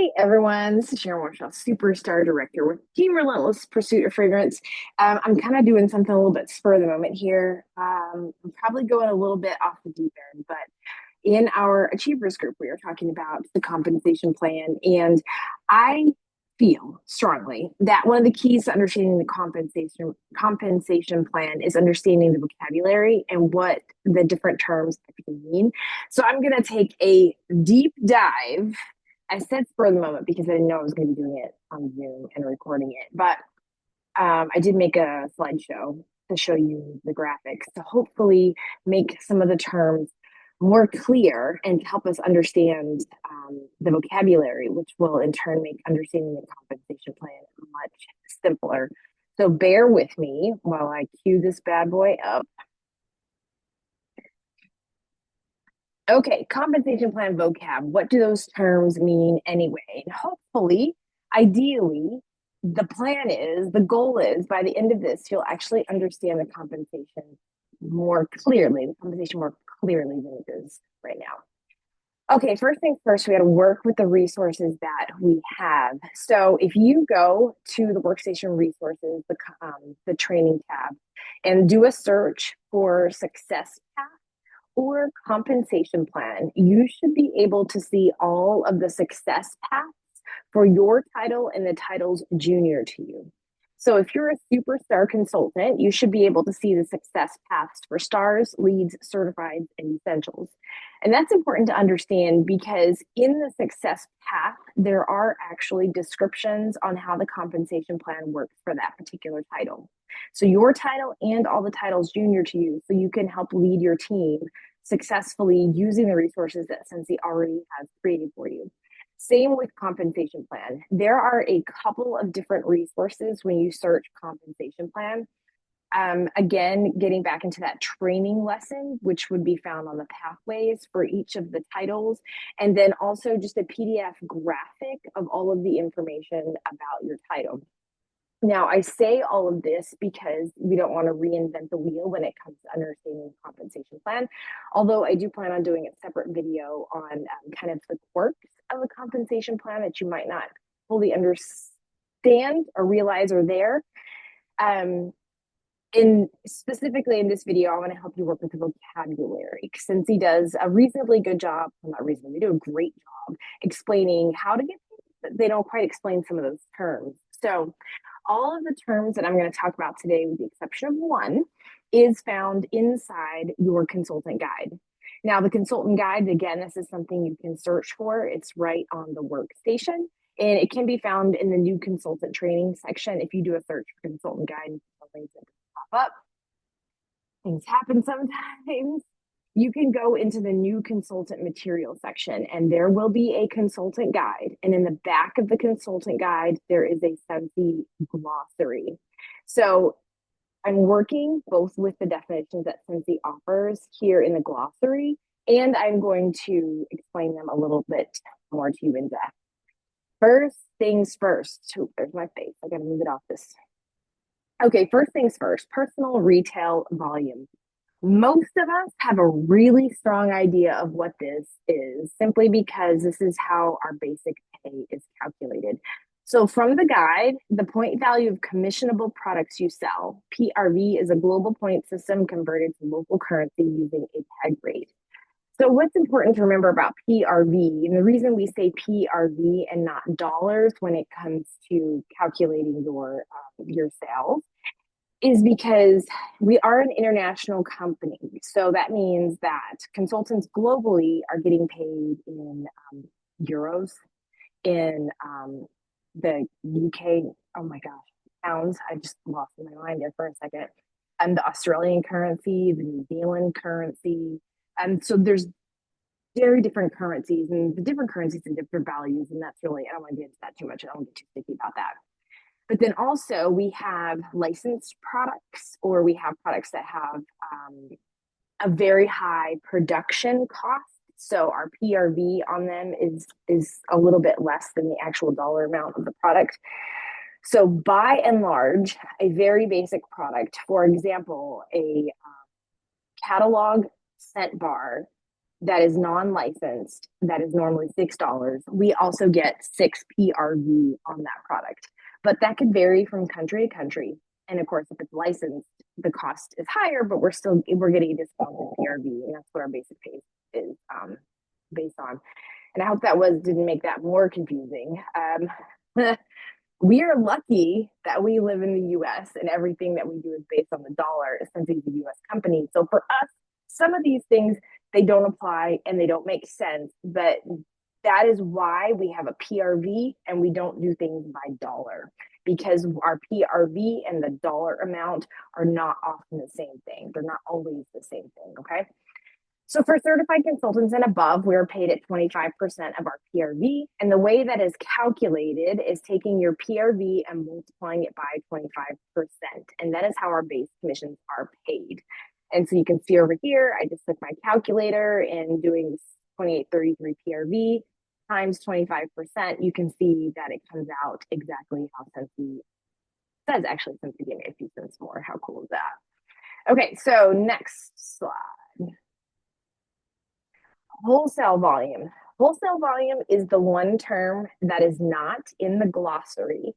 Hey everyone, this is Sharon Marshall, Superstar Director with Team Relentless Pursuit of Fragrance. I'm kind of doing something a little bit spur of the moment here. I'm probably going a little bit off the deep end, but in our Achievers group, we are talking about the compensation plan. And I feel strongly that one of the keys to understanding the compensation plan is understanding the vocabulary and what the different terms actually mean. So I'm going to take a deep dive. I said spur of the moment because I didn't know I was going to be doing it on Zoom and recording it. But I did make a slideshow to show you the graphics to hopefully make some of the terms more clear and help us understand the vocabulary, which will in turn make understanding the compensation plan much simpler. So bear with me while I cue this bad boy up. Okay, compensation plan vocab. What do those terms mean anyway? And hopefully, ideally, the goal is by the end of this, you'll actually understand the compensation more clearly, than it is right now. Okay, first things first, we got to work with the resources that we have. So if you go to the workstation resources, the training tab, and do a search for success path or compensation plan, you should be able to see all of the success paths for your title and the titles junior to you. So if you're a superstar consultant, you should be able to see the success paths for stars, leads, certified, and essentials. And that's important to understand because in the success path, there are actually descriptions on how the compensation plan works for that particular title. So your title and all the titles junior to you, so you can help lead your team successfully using the resources that Sensi already has created for you. Same with compensation plan. There are a couple of different resources when you search compensation plan. Again, getting back into that training lesson, which would be found on the pathways for each of the titles, and then also just a PDF graphic of all of the information about your title. Now, I say all of this because we don't want to reinvent the wheel when it comes to understanding the compensation plan. Although I do plan on doing a separate video on kind of the quirks of the compensation plan that you might not fully understand or realize are there. Specifically in this video, I want to help you work with the vocabulary since he does a reasonably good job, well, not reasonably, they do a great job explaining how to get things. They don't quite explain some of those terms. So all of the terms that I'm going to talk about today, with the exception of one, is found inside your consultant guide. Now, the consultant guide, again, this is something you can search for. It's right on the workstation, and it can be found in the new consultant training section. If you do a search for consultant guide, links that pop up. Things happen sometimes. You can go into the new consultant material section and there will be a consultant guide. And in the back of the consultant guide, there is a Sensi glossary. So I'm working both with the definitions that Sensi offers here in the glossary, and I'm going to explain them a little bit more to you in depth. First things first. Oh, there's my face. I gotta move it off this. Okay, first things first, personal retail volume. Most of us have a really strong idea of what this is simply because this is how our basic pay is calculated. So from the guide, the point value of commissionable products you sell, PRV, is a global point system converted to local currency using a peg rate. So what's important to remember about PRV, and the reason we say PRV and not dollars when it comes to calculating your sales, is because we are an international company. So that means that consultants globally are getting paid in euros, in the UK, oh my gosh, pounds. I just lost my mind there for a second. And the Australian currency, the New Zealand currency. And so there's very different currencies, and the different currencies and different values. And that's really, I don't want to get into that too much. I don't get too sticky about that. But then also we have licensed products, or we have products that have a very high production cost. So our PRV on them is a little bit less than the actual dollar amount of the product. So by and large, a very basic product, for example, a catalog scent bar that is non-licensed, that is normally $6, we also get 6 PRV on that product. But that could vary from country to country. And of course, if it's licensed, the cost is higher, but we're getting a discount in PRV, and that's what our basic pay is based on. And I hope that didn't make that more confusing. We are lucky that we live in the US and everything that we do is based on the dollar, since it's a US company. So for us, some of these things, they don't apply and they don't make sense, but that is why we have a PRV and we don't do things by dollar, because our PRV and the dollar amount are not often the same thing. They're not always the same thing, okay? So for certified consultants and above, we're paid at 25% of our PRV. And the way that is calculated is taking your PRV and multiplying it by 25%. And that is how our base commissions are paid. And so you can see over here, I just took my calculator and doing 2833 PRV times 25%, you can see that it comes out exactly how Sensi says. Actually, Sensi gave me a few cents more. How cool is that? Okay, so next slide. Wholesale volume. Wholesale volume is the one term that is not in the glossary.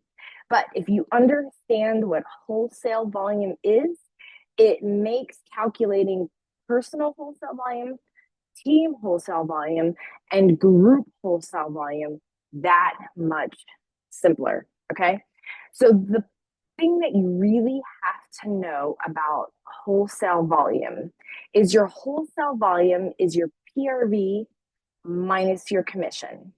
But if you understand what wholesale volume is, it makes calculating personal wholesale volume, team wholesale volume, and group wholesale volume that much simpler, okay? So the thing that you really have to know about wholesale volume is your wholesale volume is your PRV minus your commission.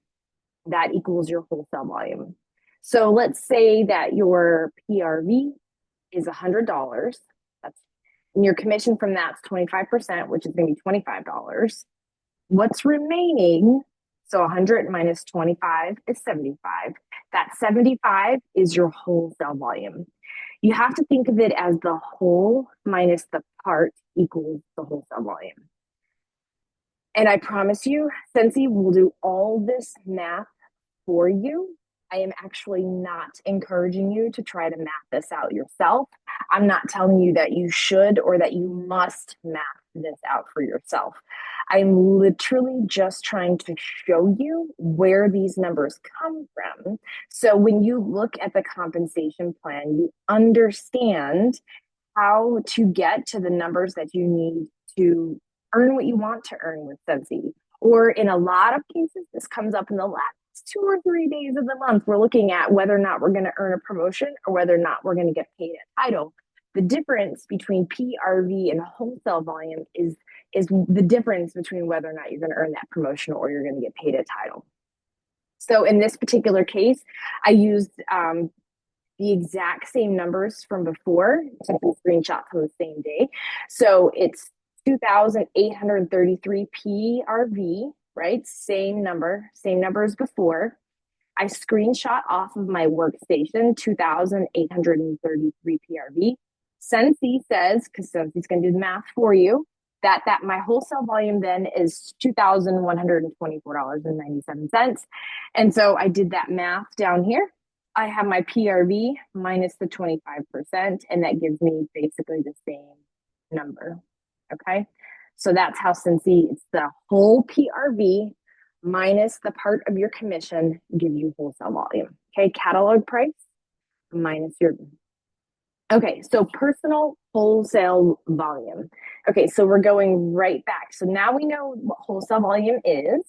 That equals your wholesale volume. So let's say that your PRV is $100. And your commission from that's 25%, which is going to be $25. What's remaining? So 100 minus 25 is 75. That 75 is your wholesale volume. You have to think of it as the whole minus the part equals the wholesale volume. And I promise you, Sensi will do all this math for you. I am actually not encouraging you to try to math this out yourself. I'm not telling you that you should or that you must math this out for yourself. I'm literally just trying to show you where these numbers come from. So when you look at the compensation plan, you understand how to get to the numbers that you need to earn what you want to earn with Sensi. Or in a lot of cases, this comes up in the last 2 or 3 days of the month. We're looking at whether or not we're going to earn a promotion or whether or not we're going to get paid a title. The difference between PRV and wholesale volume is the difference between whether or not you're going to earn that promotion or you're going to get paid a title. So in this particular case, I used the exact same numbers from before, took a screenshot from the same day. So it's 2,833 PRV, right? Same number as before. I screenshot off of my workstation 2,833 PRV. Sensi says, because Sensi's going to do the math for you, that my wholesale volume then is $2,124.97. And so I did that math down here. I have my PRV minus the 25%, and that gives me basically the same number. Okay, so that's how Sensi, it's the whole PRV minus the part of your commission gives you wholesale volume. Okay, catalog price minus your. Okay, so personal wholesale volume. Okay, so we're going right back. So now we know what wholesale volume is.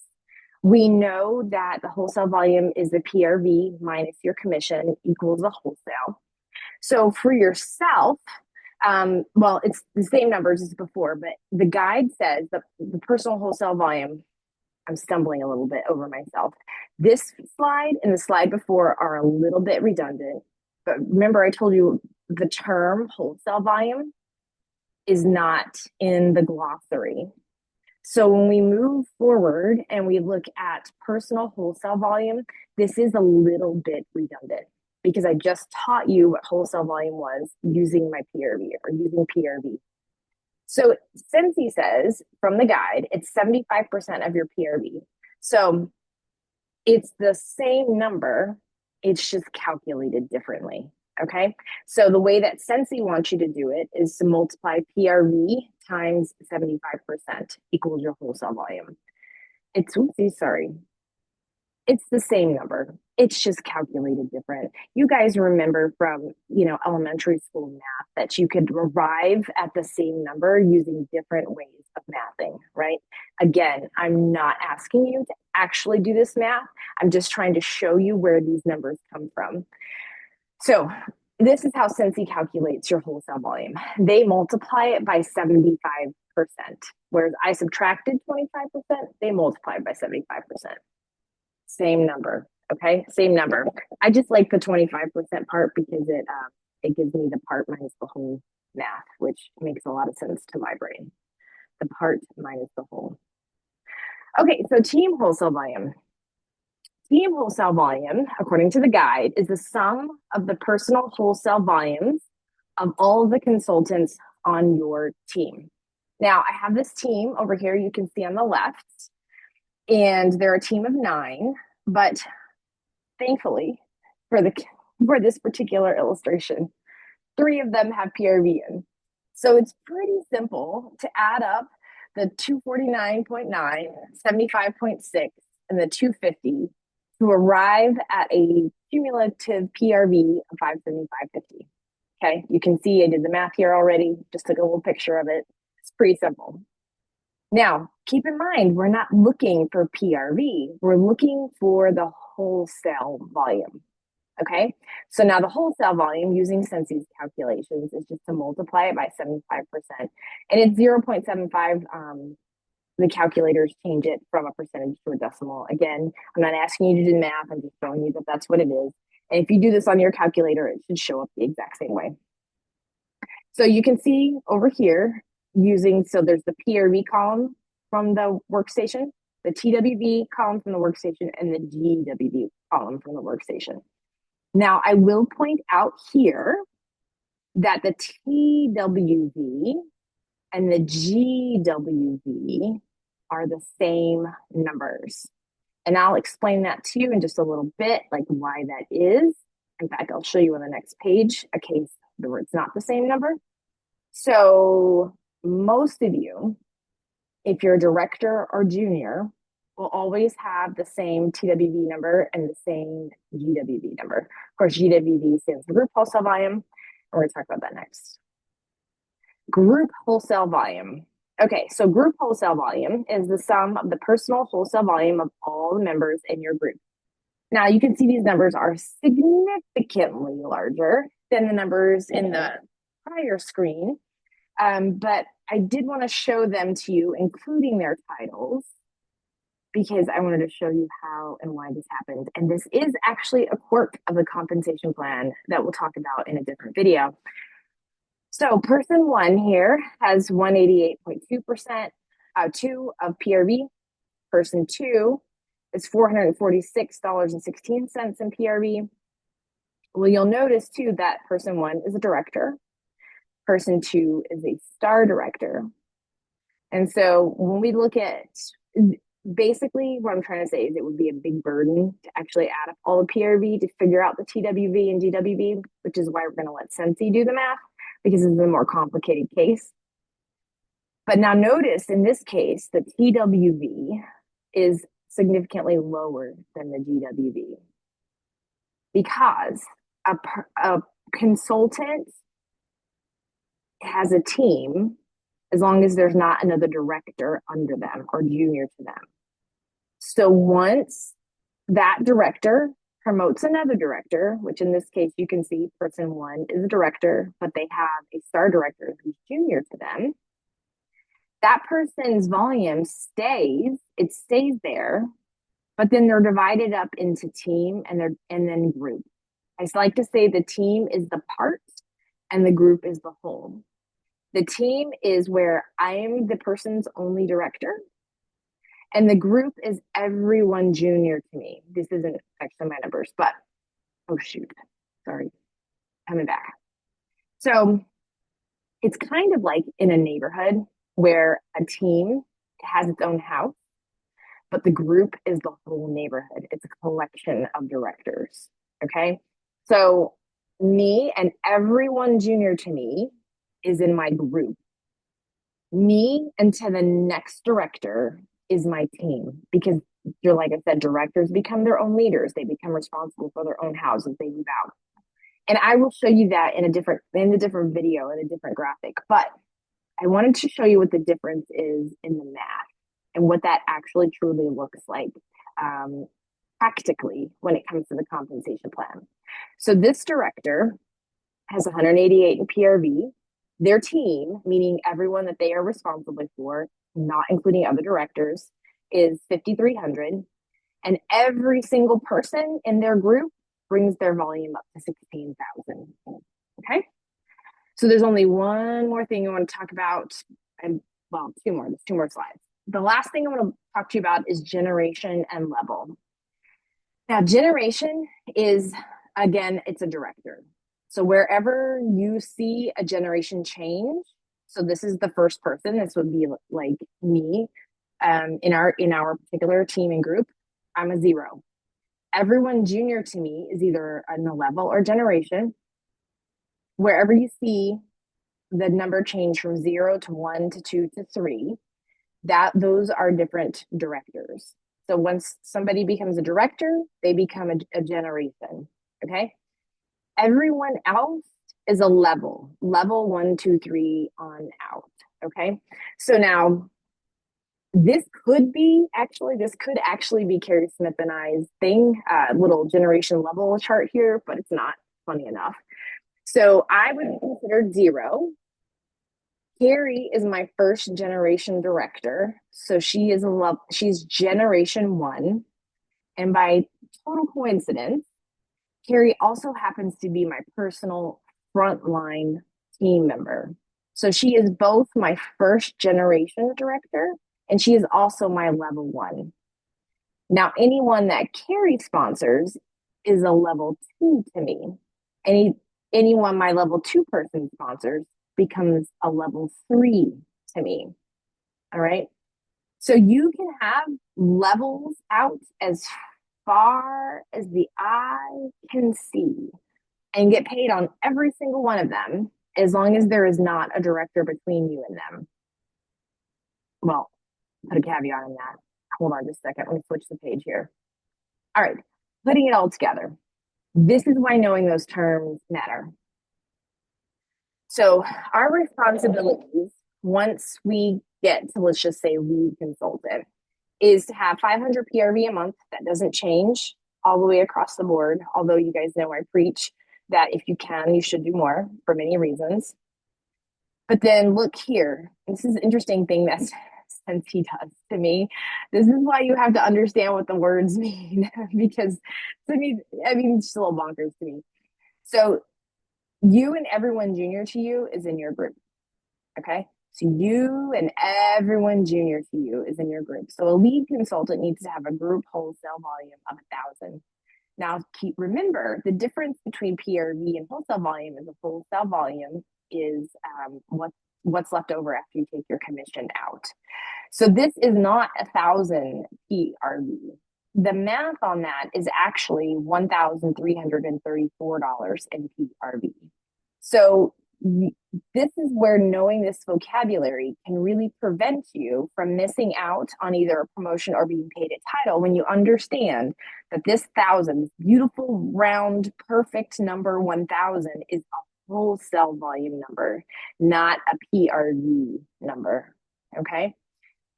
We know that the wholesale volume is the PRV minus your commission equals the wholesale. So for yourself, well, it's the same numbers as before, but the guide says that the personal wholesale volume, I'm stumbling a little bit over myself. This slide and the slide before are a little bit redundant, but remember I told you the term wholesale volume is not in the glossary. So when we move forward and we look at personal wholesale volume, this is a little bit redundant because I just taught you what wholesale volume was using my PRV or using PRV. So Sensi says from the guide, it's 75% of your PRV. So it's the same number, it's just calculated differently. Okay, so the way that Sensi wants you to do it is to multiply PRV times 75% equals your wholesale volume. It's the same number. It's just calculated different. You guys remember from, elementary school math that you could arrive at the same number using different ways of mathing, right? Again, I'm not asking you to actually do this math. I'm just trying to show you where these numbers come from. So this is how Sensi calculates your wholesale volume. They multiply it by 75%, whereas I subtracted 25%, they multiplied by 75%. Same number, okay? Same number. I just like the 25% part because it gives me the part minus the whole math, which makes a lot of sense to my brain. The part minus the whole. Okay, so team wholesale volume. Team wholesale volume, according to the guide, is the sum of the personal wholesale volumes of all of the consultants on your team. Now, I have this team over here you can see on the left, and they're a team of 9, but thankfully, for this particular illustration, 3 of them have PRV in. So it's pretty simple to add up the 249.9, 75.6, and the 250 to arrive at a cumulative PRV of 575.50. Okay, you can see I did the math here already, just took a little picture of it. It's pretty simple. Now, keep in mind, we're not looking for PRV. We're looking for the wholesale volume. Okay, so now the wholesale volume using Sensi's calculations is just to multiply it by 75%. And it's 0.75. The calculators change it from a percentage to a decimal. Again, I'm not asking you to do math. I'm just showing you that that's what it is. And if you do this on your calculator, it should show up the exact same way. So you can see over here so there's the PRV column from the workstation, the TWV column from the workstation, and the GWV column from the workstation. Now, I will point out here that the TWV and the GWV are the same numbers. And I'll explain that to you in just a little bit, like why that is. In fact, I'll show you on the next page a case where it's not the same number. So most of you, if you're a director or junior, will always have the same TWV number and the same GWV number. Of course, GWV stands for group wholesale volume, and we're going to talk about that next. Group wholesale volume. Okay, so group wholesale volume is the sum of the personal wholesale volume of all the members in your group. Now, you can see these numbers are significantly larger than the numbers in the prior screen, but I did want to show them to you, including their titles, because I wanted to show you how and why this happened. And this is actually a quirk of the compensation plan that we'll talk about in a different video. So person 1 here has 188.2% of PRV. Person 2 is $446.16 in PRV. Well, you'll notice too that person 1 is a director. Person 2 is a star director. And so when we look at, basically what I'm trying to say is it would be a big burden to actually add up all the PRV to figure out the TWV and GWV, which is why we're going to let Sensi do the math, because it's a more complicated case. But now notice in this case, the TWV is significantly lower than the GWV because a consultant has a team as long as there's not another director under them or junior to them. So once that director promotes another director, which in this case you can see person 1 is a director, but they have a star director who's junior to them, that person's volume stays there, but then they're divided up into team and then group. I like to say the team is the part and the group is the whole. The team is where I am the person's only director, and the group is everyone junior to me. This isn't actually my numbers, but oh shoot, sorry, coming back. So it's kind of like in a neighborhood where a team has its own house, but the group is the whole neighborhood. It's a collection of directors, okay? So me and everyone junior to me is in my group. Me and to the next director is my team because you're like I said, directors become their own leaders. They become responsible for their own houses. They move out. And I will show you that in a different video, in a different graphic. But I wanted to show you what the difference is in the math and what that actually truly looks like practically when it comes to the compensation plan. So this director has 188 in PRV. Their team, meaning everyone that they are responsible for, not including other directors, is 5,300. And every single person in their group brings their volume up to 16,000. Okay. So there's only one more thing I want to talk about. And well, two more. There's two more slides. The last thing I want to talk to you about is generation and level. Now, generation is, again, it's a director. So wherever you see a generation change, so this is the first person, this would be like me, in our particular team and group, I'm a 0. Everyone junior to me is either in a level or generation. Wherever you see the number change from 0 to 1 to 2 to 3, those are different directors. So once somebody becomes a director, they become a generation. Okay. Everyone else is a level 1, 2, 3 on out. Okay. So now this could actually be Carrie Smith and I's thing, little generation level chart here, but it's not funny enough. So I would be considered 0. Carrie is my first generation director. So she's generation 1. And by total coincidence, Carrie also happens to be my personal frontline team member. So she is both my first generation director and she is also my level 1. Now, anyone that Carrie sponsors is a level 2 to me. Anyone my level 2 person sponsors becomes a level 3 to me. All right. So you can have levels out as far as the eye can see and get paid on every single one of them as long as there is not a director between you and them. Well, put a caveat on that. Hold on just a second. Let me switch the page here. All right. Putting it all together. This is why knowing those terms matter. So our responsibilities, once we get to, let's just say, lead consultant, is to have 500 PRV a month. That doesn't change all the way across the board, although you guys know I preach that if you can, you should do more for many reasons. But then look here. This is an interesting thing that Sensei does to me. This is why you have to understand what the words mean because to me, it's just a little bonkers to me. So you and everyone junior to you is in your group. Okay. So you and everyone junior to you is in your group. So a lead consultant needs to have a group wholesale volume of 1,000. Now, remember the difference between PRV and wholesale volume is a wholesale volume is what's left over after you take your commission out. So this is not 1,000 PRV. The math on that is actually $1,334 in PRV. So this is where knowing this vocabulary can really prevent you from missing out on either a promotion or being paid a title when you understand that this 1,000, beautiful, round, perfect number 1,000 is a wholesale volume number, not a PRV number. Okay.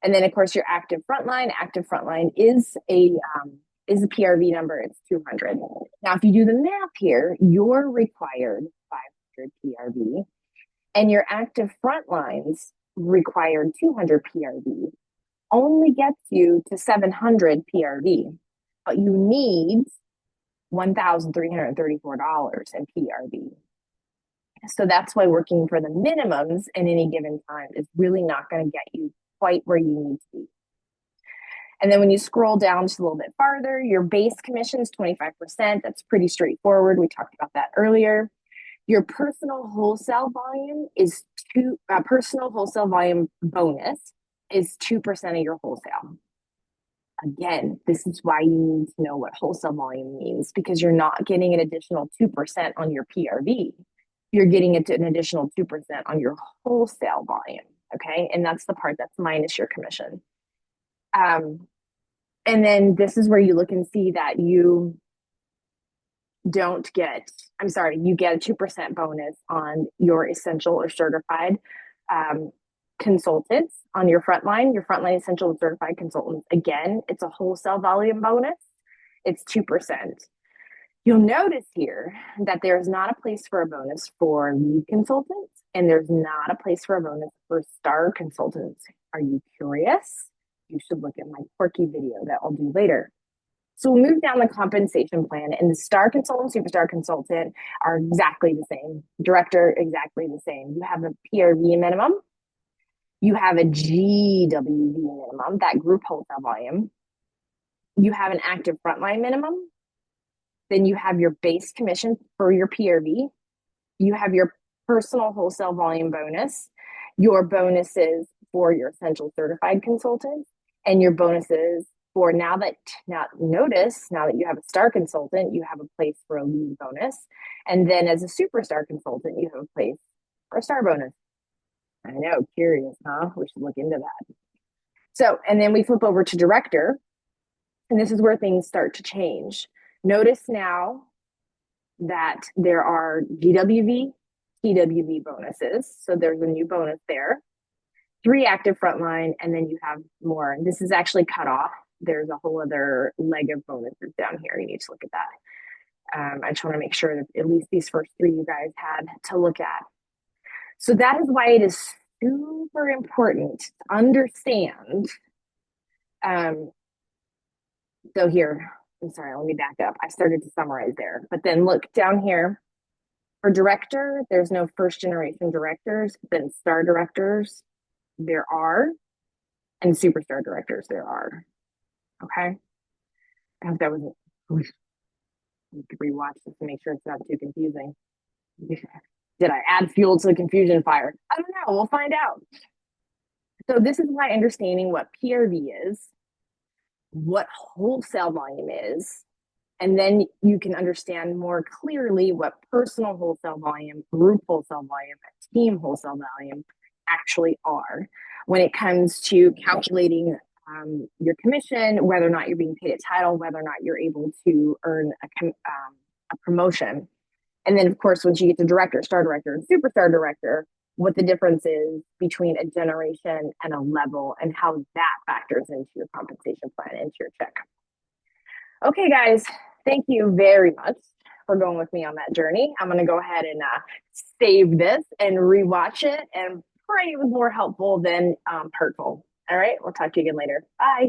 And then of course your active frontline is a PRV number. It's 200. Now, if you do the math here, you're required 500 PRV and your active frontlines required 200 PRV only gets you to 700 PRV, but you need $1,334 in PRV. So that's why working for the minimums in any given time is really not going to get you quite where you need to be. And then when you scroll down just a little bit farther, your base commission is 25%. That's pretty straightforward. We talked about that earlier. Your personal wholesale volume bonus is 2% of your wholesale. Again, this is why you need to know what wholesale volume means because you're not getting an additional 2% on your PRV. You're getting an additional 2% on your wholesale volume. Okay. And that's the part that's minus your commission. Um, and then this is where you look and see that you don't get, I'm sorry, you get a 2% bonus on your essential or certified um, consultants on your frontline essential and certified consultants. Again, it's a wholesale volume bonus. It's 2%. You'll notice here that there's not a place for a bonus for lead consultants, and there's not a place for a bonus for star consultants. Are you curious? You should look at my quirky video that I'll do later. So we'll move down the compensation plan, and the star consultant, superstar consultant are exactly the same. Director, exactly the same. You have a PRV minimum. You have a GWV minimum, that group wholesale volume. You have an active frontline minimum. Then you have your base commission for your PRV. You have your personal wholesale volume bonus, your bonuses for your essential certified consultants, and your bonuses for now that you have a star consultant, you have a place for a lead bonus. And then as a superstar consultant, you have a place for a star bonus. I know, curious, huh? We should look into that. So, and then we flip over to director, and this is where things start to change. Notice now that there are GWV, TWV bonuses. So there's a new bonus there. 3 active frontline, and then you have more. And this is actually cut off. There's a whole other leg of bonuses down here. You need to look at that. I just want to make sure that at least these first 3 you guys had to look at. So that is why it is super important to understand. So here, I'm sorry, let me back up. I started to summarize there, but then look down here. For director, there's no first generation directors, then star directors there are, and superstar directors there are. Okay. I hope that wasn't, you could rewatch this to make sure it's not too confusing. Did I add fuel to the confusion fire? I don't know. We'll find out. So this is why understanding what PRV is, what wholesale volume is, and then you can understand more clearly what personal wholesale volume, group wholesale volume, and team wholesale volume actually are when it comes to calculating your commission, whether or not you're being paid a title, whether or not you're able to earn a promotion. And then, of course, once you get to director, star director, and superstar director, what the difference is between a generation and a level and how that factors into your compensation plan, into your check. Okay, guys, thank you very much for going with me on that journey. I'm going to go ahead and save this and rewatch it and pray it was more helpful than hurtful. All right, we'll talk to you again later. Bye.